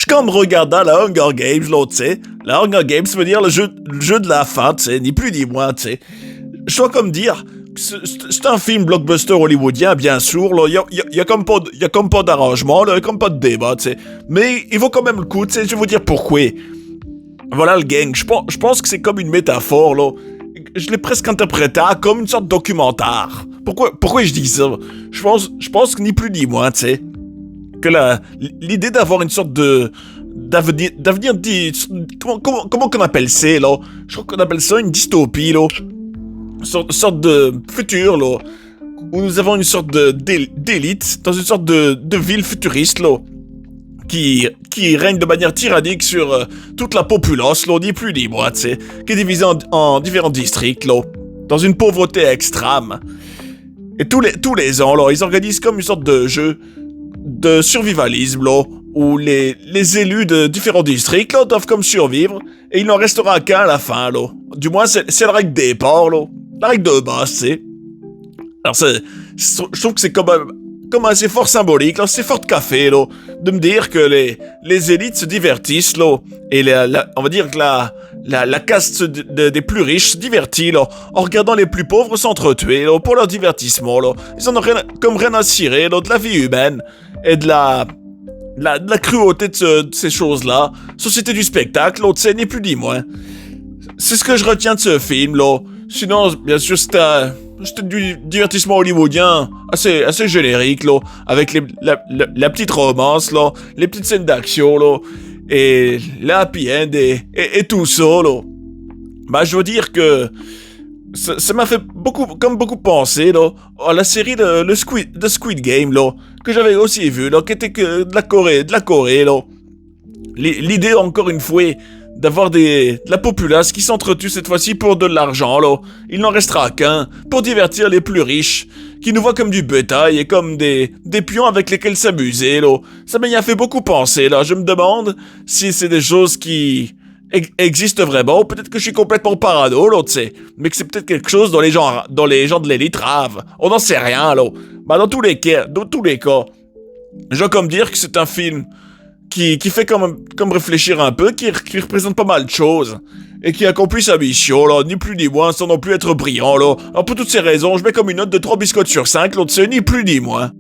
Je suis comme regardant la Hunger Games, là, tu sais. La Hunger Games veut dire le jeu de la faim, tu sais, ni plus ni moins, tu sais. Je dois comme dire, que c'est un film blockbuster hollywoodien, bien sûr, là. Y a comme pas d'arrangement, là, y a comme pas de débat, tu sais. Mais il vaut quand même le coup, tu sais, je vais vous dire pourquoi. Voilà le gang, je pense que c'est comme une métaphore, là. Je l'ai presque interprété comme une sorte de documentaire. Pourquoi je dis ça? Je pense que ni plus ni moins, tu sais. Que l'idée d'avoir une sorte de d'avenir comment qu'on appelle ça là, je crois qu'on appelle ça une dystopie là, sorte de futur là, où nous avons une sorte d'élite dans une sorte de ville futuriste là, qui règne de manière tyrannique sur toute la populace là, ni plus ni moins, tu sais, qui est divisée en différents districts là, dans une pauvreté extrême. Et tous les ans là, ils organisent comme une sorte de jeu de survivalisme, là, où les élus de différents districts, là, doivent comme survivre, et il n'en restera qu'un à la fin, là. Du moins, c'est la règle des départ, là. La règle de base, tu sais. Alors, je trouve que c'est comme assez fort symbolique, là, c'est fort de café, là, de me dire que les élites se divertissent, là, et on va dire que la caste des plus riches se divertit, là, en regardant les plus pauvres s'entretuer, là, pour leur divertissement, là. Ils en ont rien à cirer, là, de la vie humaine, et de la cruauté de ces choses-là. Société du spectacle, là, tu sais, ni plus ni moins. C'est ce que je retiens de ce film, là. Sinon, bien sûr, c'était du divertissement hollywoodien assez générique, là, avec la petite romance, là, les petites scènes d'action, là, et la happy end et tout ça, là. Bah, je veux dire que ça m'a fait beaucoup penser, là, à la série de Squid Game, là, que j'avais aussi vu, là, qui était que de la Corée, là. L'idée, encore une fois, d'avoir de la populace qui s'entretue cette fois-ci pour de l'argent, là. Il n'en restera qu'un, pour divertir les plus riches, qui nous voient comme du bétail et comme des pions avec lesquels s'amuser, là. Ça m'y a fait beaucoup penser, là. Je me demande si c'est des choses qui existent vraiment, ou peut-être que je suis complètement parano, là, tu sais. Mais que c'est peut-être quelque chose dont les gens de l'élite rêvent. On n'en sait rien, là. Bah, dans tous les cas, je dois comme dire que c'est un film qui fait comme réfléchir un peu, qui représente pas mal de choses, et qui accomplit sa mission, là, ni plus ni moins, sans non plus être brillant, là. Alors pour toutes ces raisons, je mets comme une note de 3 biscottes sur 5, là, tu sais, ni plus ni moins.